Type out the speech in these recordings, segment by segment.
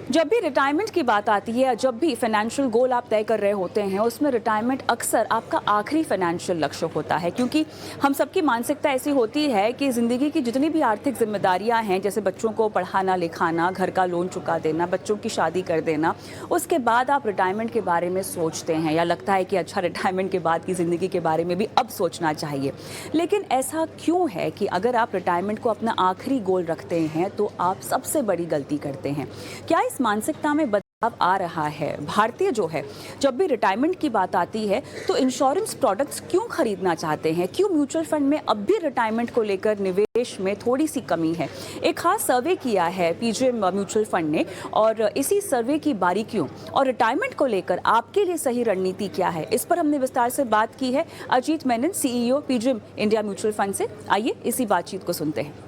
जब भी रिटायरमेंट की बात आती है, जब भी फाइनेंशियल गोल आप तय कर रहे होते हैं, उसमें रिटायरमेंट अक्सर आपका आखिरी फाइनेंशियल लक्ष्य होता है, क्योंकि हम सबकी मानसिकता ऐसी होती है कि ज़िंदगी की जितनी भी आर्थिक जिम्मेदारियां हैं, जैसे बच्चों को पढ़ाना लिखाना, घर का लोन चुका देना, बच्चों की शादी कर देना, उसके बाद आप रिटायरमेंट के बारे में सोचते हैं या लगता है कि अच्छा, रिटायरमेंट के बाद की ज़िंदगी के बारे में भी अब सोचना चाहिए। लेकिन ऐसा क्यों है कि अगर आप रिटायरमेंट को अपना आखिरी गोल रखते हैं तो आप सबसे बड़ी गलती करते हैं? क्या इस मानसिकता में बदलाव आ रहा है? भारतीय जो है, जब भी रिटायरमेंट की बात आती है तो इंश्योरेंस प्रोडक्ट्स क्यों खरीदना चाहते हैं? क्यों म्यूचुअल फंड में अब भी रिटायरमेंट को लेकर निवेश में थोड़ी सी कमी है? एक खास सर्वे किया है पीजीएम म्यूचुअल फंड ने, और इसी सर्वे की बारीकियों और रिटायरमेंट को लेकर आपके लिए सही रणनीति क्या है, इस पर हमने विस्तार से बात की है Ajit Menon, CEO PGM India mutual fund से। आइए इसी बातचीत को सुनते हैं।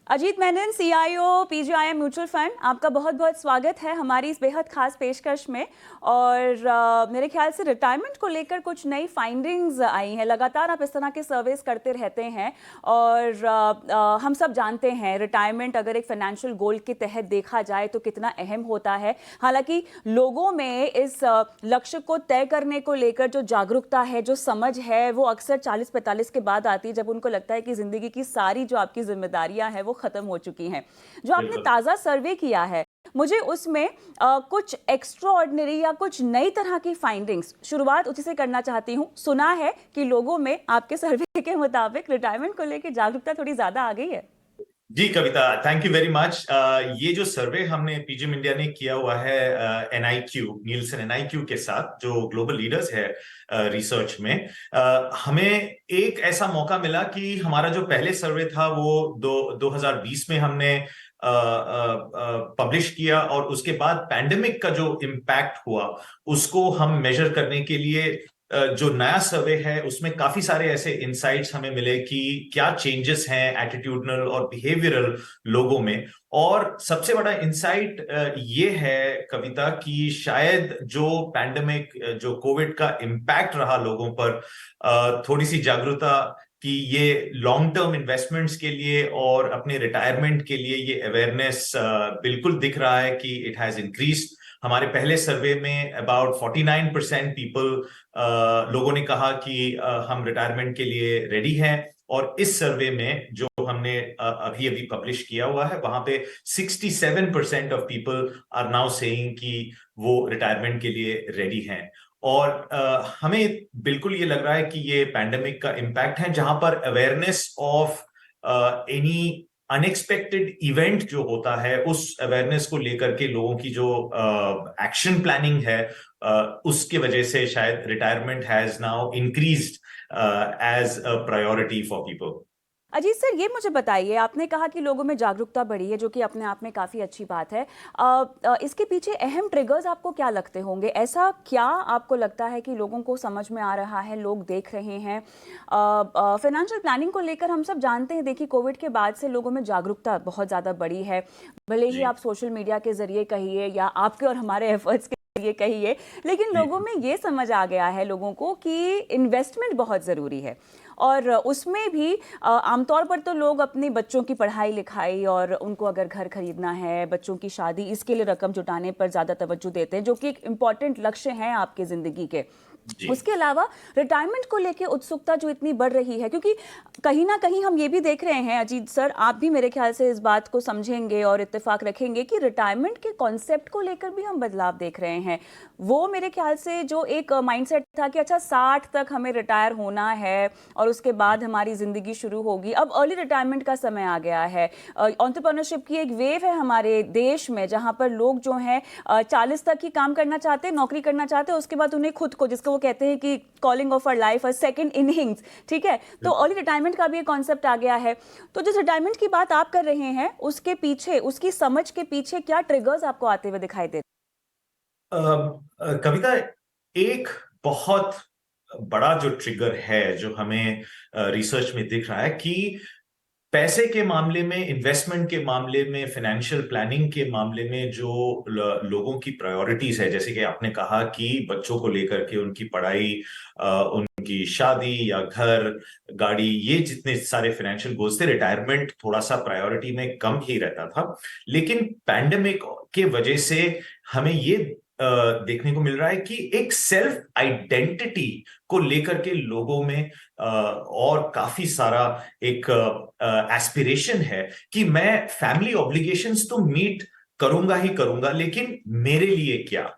Ajit Menon, CEO PGIM mutual fund, आपका बहुत बहुत स्वागत है हमारी इस बेहद खास पेशकश में। और मेरे ख्याल से रिटायरमेंट को लेकर कुछ नई फाइंडिंग्स आई हैं। लगातार आप इस तरह के सर्वेस करते रहते हैं और हम सब जानते हैं रिटायरमेंट अगर एक फाइनेंशियल गोल के तहत देखा जाए तो कितना अहम होता है। हालांकि लोगों में इस लक्ष्य को तय करने को लेकर जो जागरूकता है, जो समझ है, वो अक्सर 40-45 के बाद आती है, जब उनको लगता है कि जिंदगी की सारी जो आपकी जिम्मेदारियां हैं वो खत्म हो चुकी हैं। जो आपने ताजा सर्वे किया है, मुझे उसमें कुछ एक्स्ट्रा ऑर्डिनरी या कुछ नई तरह की फाइंडिंग्स, शुरुआत उसी से करना चाहती हूं। सुना है कि लोगों में आपके सर्वे के मुताबिक रिटायरमेंट को लेकर जागरूकता थोड़ी ज्यादा आ गई है। जी कविता, थैंक यू वेरी मच। ये जो सर्वे हमने पीजीएम इंडिया ने किया हुआ है एनआईक्यू, नीलसन एनआईक्यू के साथ, जो ग्लोबल लीडर्स है रिसर्च में, हमें एक ऐसा मौका मिला कि हमारा जो पहले सर्वे था वो 2020 में हमने पब्लिश किया, और उसके बाद पैंडेमिक का जो इम्पैक्ट हुआ उसको हम मेजर करने के लिए जो नया सर्वे है उसमें काफी सारे ऐसे इंसाइट्स हमें मिले कि क्या चेंजेस हैं एटीट्यूडनल और बिहेवियरल लोगों में। और सबसे बड़ा इंसाइट ये है कविता कि शायद जो पैंडेमिक, जो कोविड का इम्पैक्ट रहा लोगों पर, थोड़ी सी जागरूकता कि ये लॉन्ग टर्म इन्वेस्टमेंट्स के लिए और अपने रिटायरमेंट के लिए ये अवेयरनेस बिल्कुल दिख रहा है कि इट हैज इंक्रीज्ड। हमारे पहले सर्वे में अबाउट 49% पीपल, लोगों ने कहा कि हम रिटायरमेंट के लिए रेडी हैं। और इस सर्वे में जो हमने अभी अभी पब्लिश किया हुआ है, वहां पे 67% of people are now saying कि वो रिटायरमेंट के लिए रेडी हैं। और हमें बिल्कुल ये लग रहा है कि ये पैंडेमिक का इम्पैक्ट है, जहां पर awareness of any unexpected event जो होता है, उस अवेयरनेस को लेकर के लोगों की जो एक्शन प्लानिंग है, उसके वजह से शायद retirement has now increased as a priority for people. Ajit sir, ये मुझे बताइए, आपने कहा कि लोगों में जागरूकता बढ़ी है, जो कि अपने आप में काफ़ी अच्छी बात है। इसके पीछे अहम ट्रिगर्स आपको क्या लगते होंगे? ऐसा क्या आपको लगता है कि लोगों को समझ में आ रहा है, लोग देख रहे हैं? फाइनेंशियल प्लानिंग को लेकर हम सब जानते हैं, देखिए कोविड के बाद से लोगों में जागरूकता बहुत ज़्यादा बढ़ी है। भले ही आप सोशल मीडिया के जरिए कहिए या आपके और हमारे एफर्ट्स के ये कहिए, लेकिन लोगों में ये समझ आ गया है लोगों को कि इन्वेस्टमेंट बहुत ज़रूरी है। और उसमें भी आमतौर पर तो लोग अपने बच्चों की पढ़ाई लिखाई और उनको अगर घर खरीदना है, बच्चों की शादी, इसके लिए रकम जुटाने पर ज़्यादा तवज्जो देते हैं, जो कि एक इम्पॉर्टेंट लक्ष्य हैं आपके ज़िंदगी के। उसके अलावा रिटायरमेंट को लेके उत्सुकता जो इतनी बढ़ रही है, क्योंकि कहीं ना कहीं हम ये भी देख रहे हैं, अजीत सर आप भी मेरे ख्याल से इस बात को समझेंगे और इत्तेफाक रखेंगे कि रिटायरमेंट के कॉन्सेप्ट को लेकर भी हम बदलाव देख रहे हैं। वो मेरे ख्याल से जो एक माइंडसेट था कि अच्छा 60 तक हमें रिटायर होना है और उसके बाद हमारी ज़िंदगी शुरू होगी, अब अर्ली रिटायरमेंट का समय आ गया है। एंटरप्रेन्योरशिप की एक वेव है हमारे देश में, जहाँ पर लोग जो हैं 40 तक ही काम करना चाहते हैं, नौकरी करना चाहते हैं, उसके बाद उन्हें खुद को, जिसको वो कहते हैं कि calling of our life, second innings, ठीक है, तो अर्ली रिटायरमेंट का भी एक कॉन्सेप्ट आ गया है। तो जिस रिटायरमेंट की बात आप कर रहे हैं, उसके पीछे, उसकी समझ के पीछे क्या ट्रिगर्स आपको आते हुए दिखाई दे? कविता, एक बहुत बड़ा जो ट्रिगर है जो हमें रिसर्च में दिख रहा है कि पैसे के मामले में, इन्वेस्टमेंट के मामले में, फाइनेंशियल प्लानिंग के मामले में जो लोगों की प्रायोरिटीज है, जैसे कि आपने कहा कि बच्चों को लेकर के उनकी पढ़ाई, उनकी शादी या घर, गाड़ी, ये जितने सारे फाइनेंशियल गोल्स थे, रिटायरमेंट थोड़ा सा प्रायोरिटी में कम ही रहता था। लेकिन पैंडेमिक के वजह से हमें ये देखने को मिल रहा है कि एक सेल्फ आइडेंटिटी को लेकर के लोगों में और काफी सारा एक एस्पिरेशन है कि मैं फैमिली ऑब्लिगेशंस तो मीट करूंगा ही करूंगा, लेकिन मेरे लिए क्या,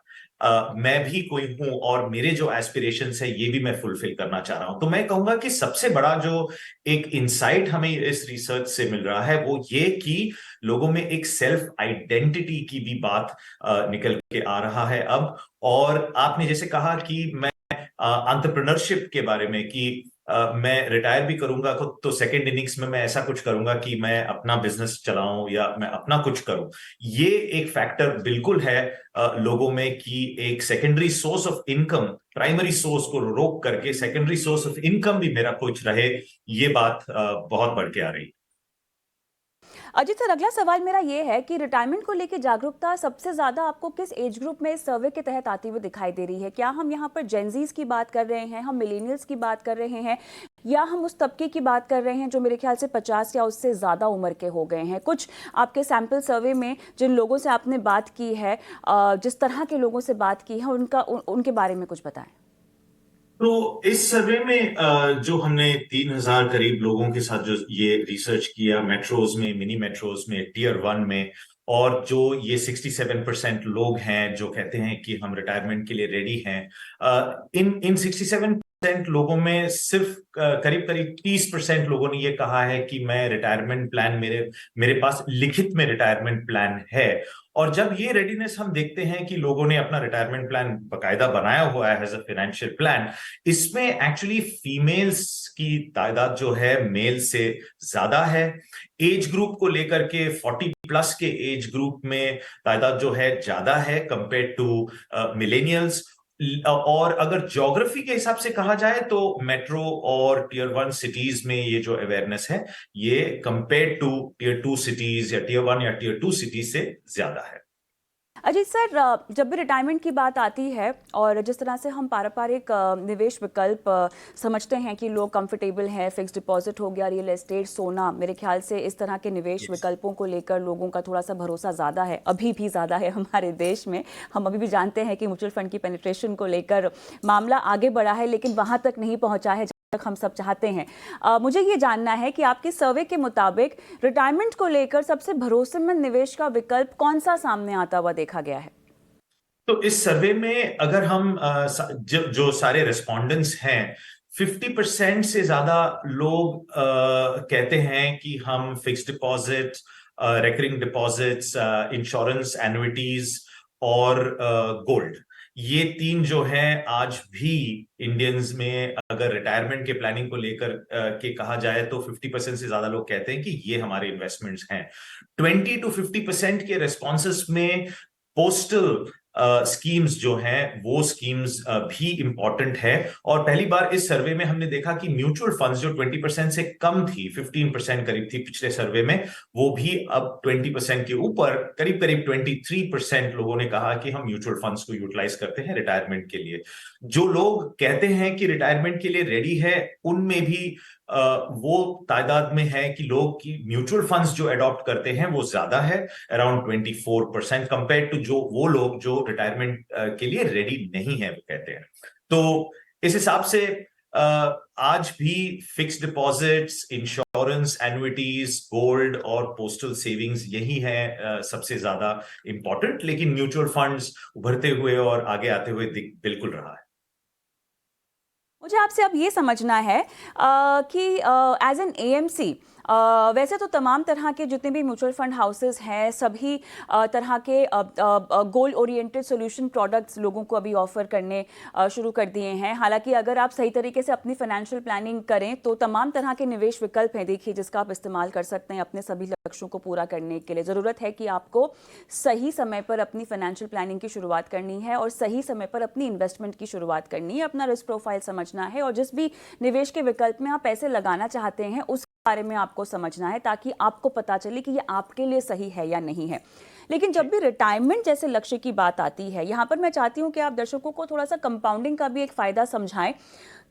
मैं भी कोई हूं और मेरे जो एस्पिरेशंस है ये भी मैं फुलफिल करना चाह रहा हूं। तो मैं कहूंगा कि सबसे बड़ा जो एक इंसाइट हमें इस रिसर्च से मिल रहा है वो ये कि लोगों में एक सेल्फ आइडेंटिटी की भी बात निकल के आ रहा है अब। और आपने जैसे कहा कि मैं एंटरप्रेन्योरशिप के बारे में कि मैं रिटायर भी करूंगा तो सेकेंड इनिंग्स में मैं ऐसा कुछ करूंगा कि मैं अपना बिजनेस चलाऊं या मैं अपना कुछ करूं, ये एक फैक्टर बिल्कुल है लोगों में कि एक secondary source of income primary source को रोक करके सेकेंडरी सोर्स ऑफ इनकम भी मेरा कुछ रहे, ये बात बहुत बढ़ के आ रही है। अजीत सर, अगला सवाल मेरा ये है कि रिटायरमेंट को लेकर जागरूकता सबसे ज्यादा आपको किस एज ग्रुप में इस सर्वे के तहत आती हुई दिखाई दे रही है? क्या हम यहाँ पर जेनजीज की बात कर रहे हैं, हम मिलेनियल्स की बात कर रहे हैं, या हम उस तबके की बात कर रहे हैं जो मेरे ख्याल से 50 या उससे ज्यादा उम्र के हो गए हैं? कुछ आपके सैंपल सर्वे में जिन लोगों से आपने बात की है, जिस तरह के लोगों से बात की है, उनके बारे में कुछ बताएं। तो इस सर्वे में जो हमने 3,000 करीब लोगों के साथ जो ये रिसर्च किया, मेट्रोज में, मिनी मेट्रोज में, टीयर 1 में, और जो ये 67% लोग हैं जो कहते हैं कि हम रिटायरमेंट के लिए रेडी हैं, इन 67% लोगों में सिर्फ करीब करीब 30% लोगों ने ये कहा है कि मैं रिटायरमेंट प्लान, मेरे मेरे पास लिखित में रिटायरमेंट प्लान है। और जब ये रेडीनेस हम देखते हैं कि लोगों ने अपना रिटायरमेंट प्लान बकायदा बनाया हुआ है एज अ फाइनेंशियल प्लान, इसमें एक्चुअली फीमेल्स की तादाद जो है मेल से ज्यादा है। एज ग्रुप को लेकर के 40 प्लस के एज ग्रुप में तादाद जो है ज्यादा है कंपेयर टू मिलेनियल्स। और अगर ज्योग्राफी के हिसाब से कहा जाए तो मेट्रो और टीयर 1 सिटीज में ये जो अवेयरनेस है ये कंपेयर टू टीयर 2 सिटीज या टीयर 1 या टीयर 2 सिटीज से ज्यादा है। अजीत सर, जब भी रिटायरमेंट की बात आती है और जिस तरह से हम पारंपरिक निवेश विकल्प समझते हैं कि लोग कंफर्टेबल हैं, फिक्स डिपॉजिट हो गया, रियल एस्टेट, सोना, मेरे ख्याल से इस तरह के निवेश विकल्पों को लेकर लोगों का थोड़ा सा भरोसा ज़्यादा है, अभी भी ज़्यादा है हमारे देश में। हम अभी भी जानते हैं कि म्यूचुअल फंड की पेनिट्रेशन को लेकर मामला आगे बढ़ा है, लेकिन वहाँ तक नहीं पहुँचा है हम सब चाहते हैं। मुझे ये जानना है कि आपके सर्वे के मुताबिक रिटायरमेंट को लेकर सबसे भरोसेमंद निवेश का विकल्प कौन सा सामने आता हुआ देखा गया है? तो इस सर्वे में अगर हम जो सारे रिस्पोंडेंट्स हैं, 50% से ज्यादा लोग कहते हैं कि हम fix deposit, recurring deposits, insurance, annuities और गोल्ड, ये तीन जो हैं आज भी इंडियंस में अगर रिटायरमेंट के प्लानिंग को लेकर के कहा जाए तो 50% से ज्यादा लोग कहते हैं कि ये हमारे इन्वेस्टमेंट्स हैं। 20 to 50% के रेस्पॉन्सेस में पोस्टल स्कीम्स जो हैं वो स्कीम्स भी इंपॉर्टेंट है। और पहली बार इस सर्वे में हमने देखा कि म्यूचुअल फंड्स जो 20% से कम थी, 15% करीब थी पिछले सर्वे में, वो भी अब 20% के ऊपर करीब करीब 23% लोगों ने कहा कि हम म्यूचुअल फंड्स को यूटिलाइज करते हैं रिटायरमेंट के लिए। जो लोग कहते हैं कि रिटायरमेंट के लिए रेडी है, उनमें भी वो तादाद में है कि लोग की म्यूचुअल फंड्स जो अडॉप्ट करते हैं वो ज्यादा है, अराउंड 24% कंपेयर टू जो वो लोग जो रिटायरमेंट के लिए रेडी नहीं है, वो कहते हैं। तो इस हिसाब से आज भी फिक्स डिपॉजिट्स, इंश्योरेंस, एनुइटीज, गोल्ड और पोस्टल सेविंग्स यही है सबसे ज्यादा इंपॉर्टेंट, लेकिन म्यूचुअल फंड्स उभरते हुए और आगे आते हुए बिल्कुल रहा है। मुझे आपसे अब ये समझना है कि एज एन एएमसी वैसे तो तमाम तरह के जितने भी म्यूचुअल फंड हाउसेस हैं, सभी तरह के गोल ओरिएंटेड सोल्यूशन प्रोडक्ट्स लोगों को अभी ऑफर करने शुरू कर दिए हैं। हालांकि अगर आप सही तरीके से अपनी फाइनेंशियल प्लानिंग करें तो तमाम तरह के निवेश विकल्प हैं, देखिए, जिसका आप इस्तेमाल कर सकते हैं अपने सभी लक्ष्यों को पूरा करने के लिए। ज़रूरत है कि आपको सही समय पर अपनी फाइनेंशियल प्लानिंग की शुरुआत करनी है और सही समय पर अपनी इन्वेस्टमेंट की शुरुआत करनी है, अपना रिस्क प्रोफाइल समझना है और जिस भी निवेश के विकल्प में आप पैसे लगाना चाहते हैं उस बारे में आपको समझना है ताकि आपको पता चले कि ये आपके लिए सही है या नहीं है। लेकिन जब भी रिटायरमेंट जैसे लक्ष्य की बात आती है, यहाँ पर मैं चाहती हूँ कि आप दर्शकों को थोड़ा सा कंपाउंडिंग का भी एक फायदा समझाएं,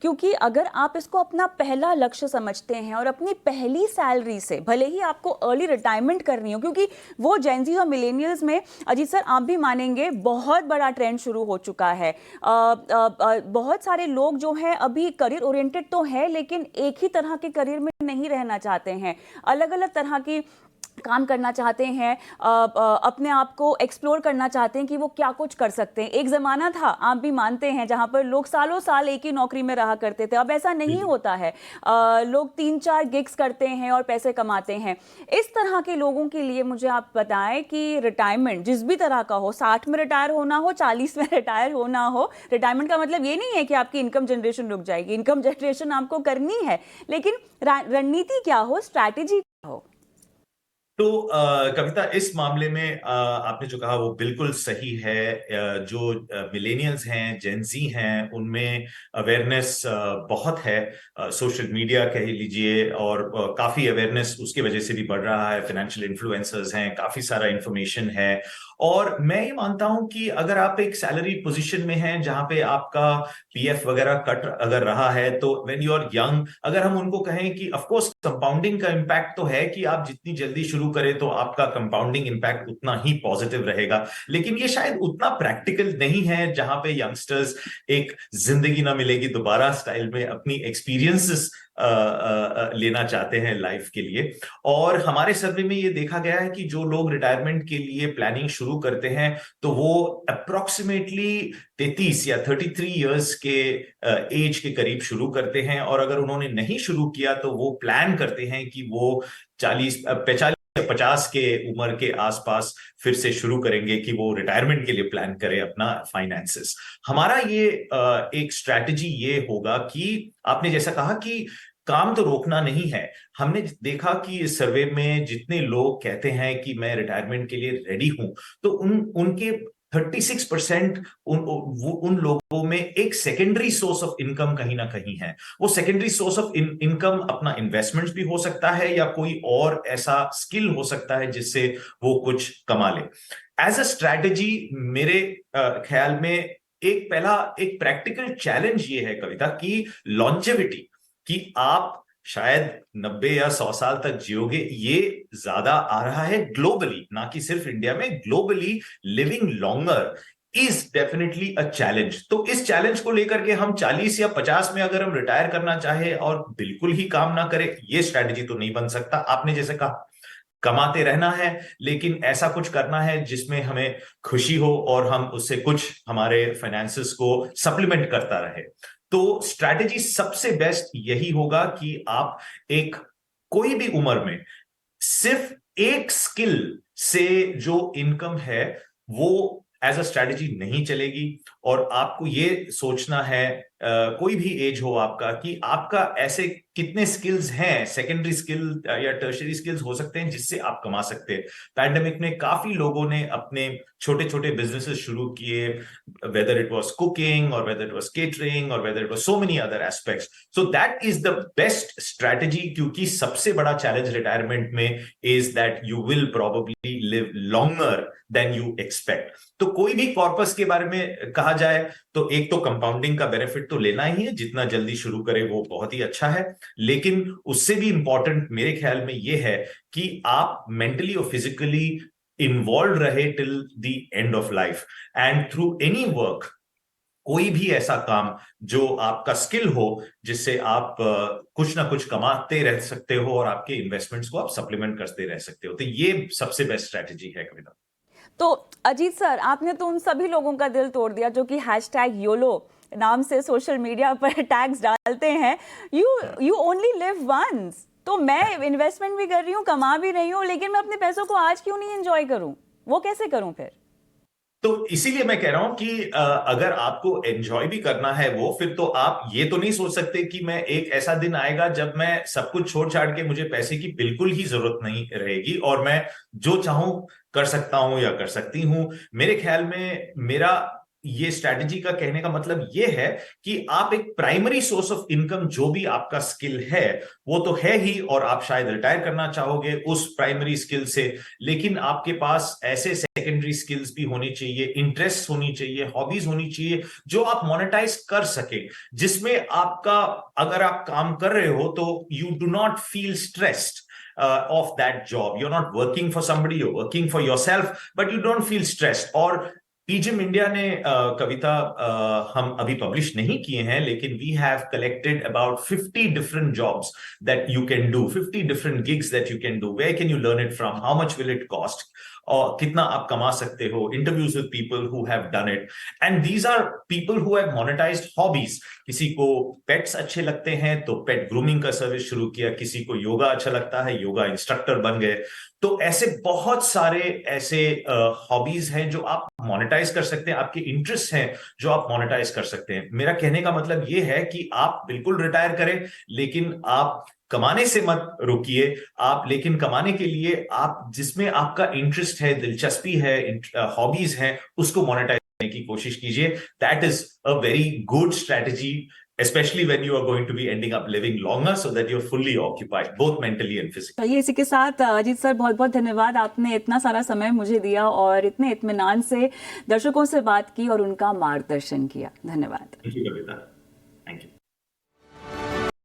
क्योंकि अगर आप इसको अपना पहला लक्ष्य समझते हैं और अपनी पहली सैलरी से भले ही आपको अर्ली रिटायरमेंट करनी हो, क्योंकि वो जेनजी और मिलेनियल्स में अजीत सर आप भी मानेंगे बहुत बड़ा ट्रेंड शुरू हो चुका है। बहुत सारे लोग जो हैं अभी करियर ओरिएंटेड तो है, लेकिन एक ही तरह के करियर में नहीं रहना चाहते हैं, अलग अलग तरह की काम करना चाहते हैं, अपने आप को एक्सप्लोर करना चाहते हैं कि वो क्या कुछ कर सकते हैं। एक ज़माना था, आप भी मानते हैं, जहाँ पर लोग सालों साल एक ही नौकरी में रहा करते थे। अब ऐसा नहीं होता है, लोग 3-4 गिग्स करते हैं और पैसे कमाते हैं। इस तरह के लोगों के लिए मुझे आप बताएं कि रिटायरमेंट जिस भी तरह का हो, 60 में रिटायर होना हो, 40 में रिटायर होना हो, रिटायरमेंट का मतलब ये नहीं है कि आपकी इनकम जनरेशन रुक जाएगी। इनकम जनरेशन आपको करनी है, लेकिन रणनीति क्या हो, स्ट्रैटेजी क्या हो। तो कविता, इस मामले में आपने जो कहा वो बिल्कुल सही है। जो मिलेनियल्स हैं, जेंजी हैं, उनमें अवेयरनेस बहुत है। सोशल मीडिया कह लीजिए, और काफी अवेयरनेस उसकी वजह से भी बढ़ रहा है। फाइनेंशियल इन्फ्लुएंसर्स हैं, काफी सारा इंफॉर्मेशन है। और मैं ये मानता हूं कि अगर आप एक सैलरी पोजीशन में हैं जहां पे आपका पीएफ वगैरह कट अगर रहा है, तो व्हेन यू आर यंग, अगर हम उनको कहें कि ऑफ कोर्स कंपाउंडिंग का इम्पैक्ट तो है कि आप जितनी जल्दी शुरू करें तो आपका कंपाउंडिंग इम्पैक्ट उतना ही पॉजिटिव रहेगा, लेकिन ये शायद उतना प्रैक्टिकल नहीं है जहां पे यंगस्टर्स एक जिंदगी ना मिलेगी दोबारा स्टाइल में अपनी एक्सपीरियंसेस लेना चाहते हैं लाइफ के लिए। और हमारे सर्वे में ये देखा गया है कि जो लोग रिटायरमेंट के लिए प्लानिंग शुरू करते हैं तो वो अप्रोक्सीमेटली 33 या 33 इयर्स के एज के करीब शुरू करते हैं। और अगर उन्होंने नहीं शुरू किया तो वो प्लान करते हैं कि वो 45 या 50 के उम्र के आसपास फिर से शुरू करेंगे कि वो रिटायरमेंट के लिए प्लान करें अपना फाइनेंसेस। हमारा ये एक स्ट्रैटेजी ये होगा कि आपने जैसा कहा कि काम तो रोकना नहीं है। हमने देखा कि इस सर्वे में जितने लोग कहते हैं कि मैं रिटायरमेंट के लिए रेडी हूं, तो उनके 36% उन लोगों में एक सेकेंडरी सोर्स ऑफ इनकम कहीं ना कहीं है। वो सेकेंडरी सोर्स ऑफ इनकम अपना इन्वेस्टमेंट्स भी हो सकता है या कोई और ऐसा स्किल हो सकता है जिससे वो कुछ कमा ले। एज अ स्ट्रैटेजी मेरे ख्याल में एक प्रैक्टिकल चैलेंज ये है कविता की लॉन्जेविटी, कि आप शायद 90 या 100 साल तक जियोगे, ये ज्यादा आ रहा है ग्लोबली, ना कि सिर्फ इंडिया में। Globally living longer is definitely a challenge. तो इस चैलेंज को लेकर के हम 40 या 50 में अगर हम रिटायर करना चाहे और बिल्कुल ही काम ना करें, ये स्ट्रैटेजी तो नहीं बन सकता। आपने जैसे कहा, कमाते रहना है, लेकिन ऐसा कुछ करना है जिसमें हमें खुशी हो और हम उससे कुछ हमारे फाइनेंसेस को सप्लीमेंट करता रहे। तो स्ट्रैटेजी सबसे बेस्ट यही होगा कि आप एक कोई भी उम्र में सिर्फ एक स्किल से जो इनकम है वो एज अ स्ट्रैटेजी नहीं चलेगी। और आपको ये सोचना है, कोई भी एज हो आपका, कि आपका ऐसे कितने स्किल्स हैं, सेकेंडरी स्किल या टर्शियरी स्किल्स हो सकते हैं जिससे आप कमा सकते हैं। पैंडेमिक में काफी लोगों ने अपने छोटे छोटे बिजनेसेस शुरू किए, वेदर इट वाज कुकिंग और वेदर इट वाज केटरिंग और whether it was so many other aspects. So that is the best strategy, क्योंकि सबसे बड़ा चैलेंज रिटायरमेंट में is that you will probably live longer than you expect. तो कोई भी corpus के बारे में कहा जाए तो एक तो कंपाउंडिंग का बेनिफिट तो लेना ही है, जितना जल्दी शुरू करे वो बहुत ही अच्छा है। लेकिन उससे भी इंपॉर्टेंट मेरे ख्याल में ये है कि आप मेंटली और फिजिकली इन्वॉल्व रहे till the end of life, and through any work, कोई भी ऐसा काम जो आपका स्किल हो जिससे आप कुछ ना कुछ कमाते रह सकते हो और आपके इन्वेस्टमेंट्स को आप सप्लीमेंट करते रह सकते हो। तो ये सबसे बेस्ट स्ट्रैटेजी है कविता। तो अजीत सर, आपने तो उन सभी लोगों का दिल तोड़ दिया जो कि #YOLO नाम से सोशल मीडिया पर टैग्स डालते हैं। You only live once. तो मैं इन्वेस्टमेंट भी कर रही हूँ, कमा भी रही हूँ, लेकिन मैं अपने पैसों को आज क्यों नहीं एंजॉय करूँ? वो कैसे करूँ फिर? तो इसीलिए मैं कह रहा हूं कि अगर आपको एंजॉय भी करना है वो, फिर तो आप ये तो नहीं सोच सकते कि मैं एक ऐसा दिन आएगा जब मैं सब कुछ छोड़ छाड़ के मुझे पैसे की बिल्कुल ही जरूरत नहीं रहेगी और मैं जो चाहूं कर सकता हूं या कर सकती हूं। मेरे ख्याल में मेरा ये स्ट्रैटेजी का कहने का मतलब ये है कि आप एक प्राइमरी सोर्स ऑफ इनकम, जो भी आपका स्किल है वो तो है ही, और आप शायद रिटायर करना चाहोगे उस प्राइमरी स्किल से, लेकिन आपके पास ऐसे सेकेंडरी स्किल्स भी होनी चाहिए, इंटरेस्ट होनी चाहिए, हॉबीज होनी चाहिए जो आप मोनेटाइज कर सके, जिसमें आपका, अगर आप काम कर रहे हो तो you do not feel stressed of that job. You're not working for somebody, you're working for yourself, but you don't feel stressed. और पीजिम इंडिया ने कविता हम अभी पब्लिश नहीं किए हैं, लेकिन we have collected about 50 different jobs that you can do, 50 different gigs that you can do, where can you learn it from, how much will it cost, और कितना आप कमा सकते हो, interviews with people who have done it, and these are people who have monetised hobbies. किसी को pets अच्छे लगते हैं तो पेट ग्रूमिंग का सर्विस शुरू किया, किसी को योगा अच्छा लगता है, योगा इंस्ट्रक्टर बन गए। तो ऐसे बहुत सारे ऐसे हॉबीज हैं जो आप मोनेटाइज कर सकते हैं, आपके इंटरेस्ट हैं जो आप मोनेटाइज कर सकते हैं। मेरा कहने का मतलब ये है कि आप बिल्कुल रिटायर करें, लेकिन आप कमाने से मत रुकिए, आप लेकिन कमाने के लिए आप जिसमें आपका इंटरेस्ट है, दिलचस्पी है, हॉबीज हैं, उसको मोनेटाइज करने की कोशिश कीजिए। That is a very good strategy, especially when you are going to be ending up living longer, so that you're fully occupied, both mentally and physically. चलिए, इसी के साथ अजीत सर, बहुत बहुत धन्यवाद, आपने इतना सारा समय मुझे दिया और इतने इत्मीनान से दर्शकों से बात की और उनका मार्गदर्शन किया। धन्यवाद। Thank you, Kavita. Thank you.